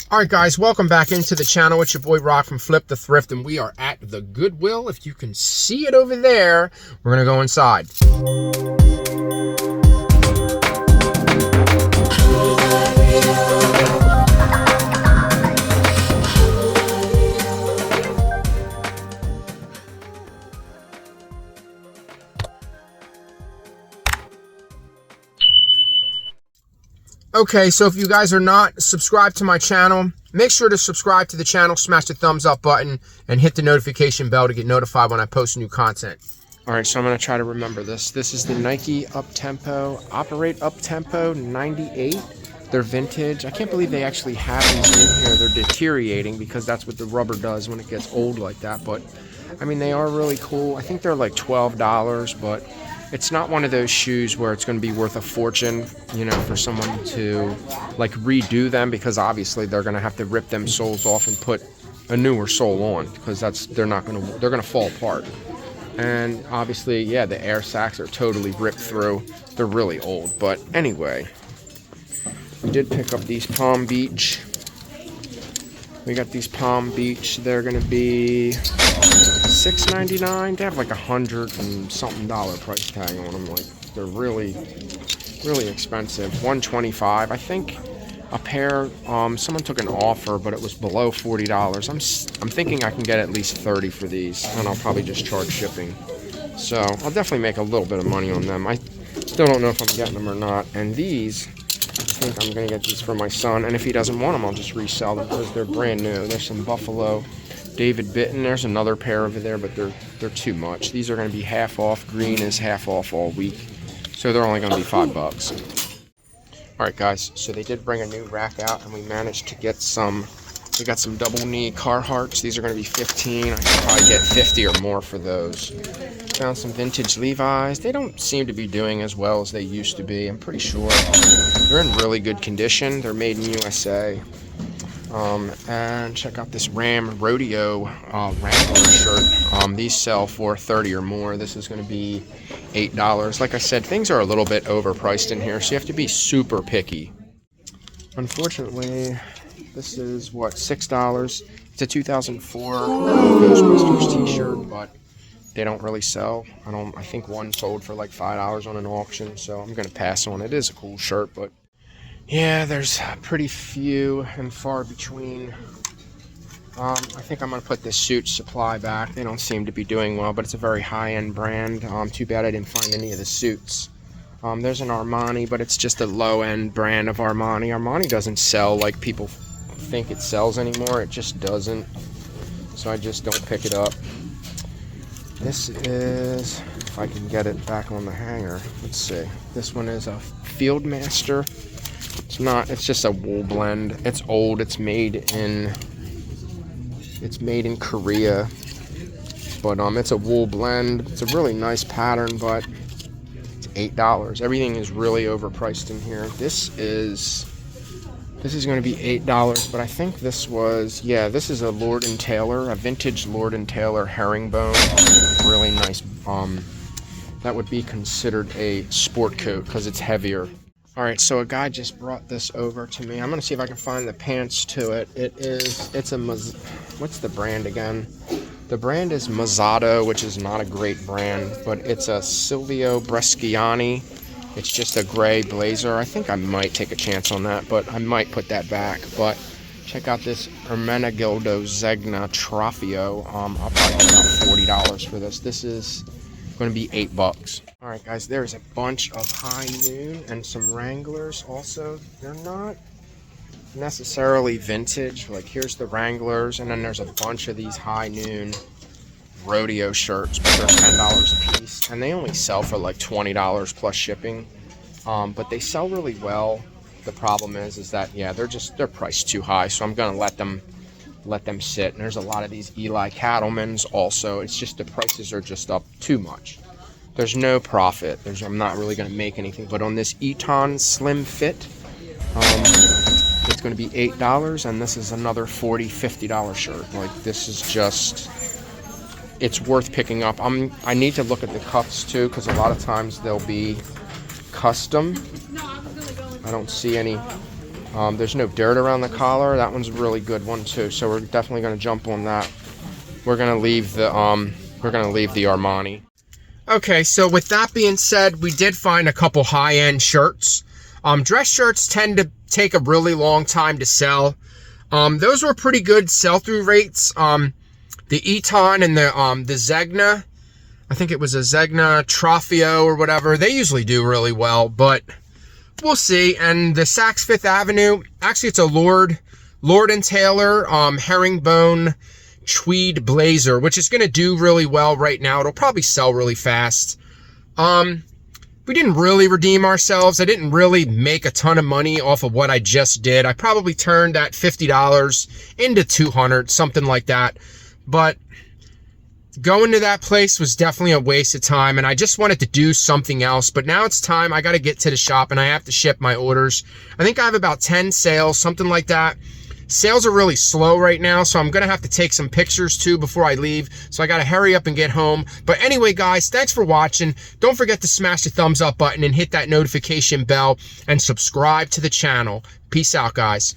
Alright guys, welcome back into the channel. It's your boy Rock from Flip the Thrift, and we are at the Goodwill. If you can see it over there, we're going to go inside. Okay, so if you guys are not subscribed to my channel, make sure to subscribe to the channel, smash the thumbs up button, and hit the notification bell to get notified when I post new content. All right, so I'm going to try to remember this. This is the Nike Up-Tempo, Operate Up-Tempo 98. They're vintage. I can't believe they actually have these in here. They're deteriorating because that's what the rubber does when it gets old like that. But, I mean, they are really cool. I think they're like $12, but it's not one of those shoes where it's going to be worth a fortune, you know, for someone to like redo them, because obviously they're going to have to rip them soles off and put a newer sole on, because they're going to fall apart. And obviously, yeah, the air sacs are totally ripped through. They're really old. But anyway, we did pick up these Palm Beach. We got these Palm Beach. They're going to be $6.99. They have like $100 and something price tag on them. Like, they're really expensive. $125. I think a pair. Someone took an offer, but it was below $40. I'm thinking I can get at least $30 for these, and I'll probably just charge shipping. So I'll definitely make a little bit of money on them. I still don't know if I'm getting them or not. And these, I think I'm gonna get these for my son. And if he doesn't want them, I'll just resell them because they're brand new. There's some Buffalo David Bitton. There's another pair over there, but they're too much. These are going to be half off. Green is half off all week, so they're only going to be $5. All right, guys. So they did bring a new rack out, and we managed to get some. We got some double knee Carhartts. These are going to be $15. I could probably get $50 or more for those. Found some vintage Levi's. They don't seem to be doing as well as they used to be. I'm pretty sure they're in really good condition. They're made in USA. And check out this Ram Rodeo Wrangler shirt. These sell for $30 or more. This is going to be $8. Like I said, things are a little bit overpriced in here, so you have to be super picky. Unfortunately, this is what, $6. It's a 2004 Ghostbusters t-shirt, but they don't really sell. I think one sold for like $5 on an auction, so I'm going to pass on it. It is a cool shirt, but yeah, there's pretty few and far between. I think I'm going to put this Suit Supply back. They don't seem to be doing well, but it's a very high-end brand. Too bad I didn't find any of the suits. There's an Armani, but it's just a low-end brand of Armani. Armani doesn't sell like people think it sells anymore. It just doesn't. So I just don't pick it up. This is, if I can get it back on the hanger, let's see. This one is a Fieldmaster. It's just a wool blend. It's old. It's made in Korea. But it's a wool blend. It's a really nice pattern, but it's $8. Everything is really overpriced in here. This is going to be $8, but I think this is a Lord & Taylor, a vintage Lord & Taylor herringbone. Really nice. That would be considered a sport coat because it's heavier. Alright, so a guy just brought this over to me. I'm going to see if I can find the pants to it. What's the brand again? The brand is Mazzato, which is not a great brand, but it's a Silvio Bresciani. It's just a gray blazer. I think I might take a chance on that, but I might put that back. But check out this Ermenegildo Zegna Trofeo. I'll probably get about $40 for this. This is going to be $8. All right, guys, there's a bunch of High Noon and some Wranglers also. They're not necessarily vintage. Like, here's the Wranglers, and then there's a bunch of these High Noon rodeo shirts, but they're $10 a piece, and they only sell for like $20 plus shipping. But they sell really well. The problem is that, yeah, they're priced too high, so I'm gonna let them sit. And there's a lot of these Eli Cattlemans also. It's just the prices are just up too much. There's no profit. I'm not really going to make anything. But on this Eton Slim Fit, it's going to be $8, and this is another $40, $50 shirt. Like, this is just, it's worth picking up. I need to look at the cuffs too, because a lot of times they'll be custom. I don't see any There's no dirt around the collar. That one's a really good one too. So we're definitely going to jump on that. We're going to leave the Armani. Okay, so with that being said, we did find a couple high-end shirts. Dress shirts tend to take a really long time to sell. Those were pretty good sell-through rates. The Eton and the Zegna, I think it was a Zegna Trofeo or whatever, they usually do really well, but we'll see. And the Saks Fifth Avenue, actually it's a Lord & Taylor herringbone tweed blazer, which is going to do really well right now. It'll probably sell really fast. We didn't really redeem ourselves. I didn't really make a ton of money off of what I just did. I probably turned that $50 into $200, something like that. But going to that place was definitely a waste of time, and I just wanted to do something else. But now it's time. I got to get to the shop, and I have to ship my orders. I think I have about 10 sales, something like that. Sales are really slow right now, so I'm going to have to take some pictures too before I leave. So I got to hurry up and get home. But anyway, guys, thanks for watching. Don't forget to smash the thumbs up button and hit that notification bell and subscribe to the channel. Peace out, guys.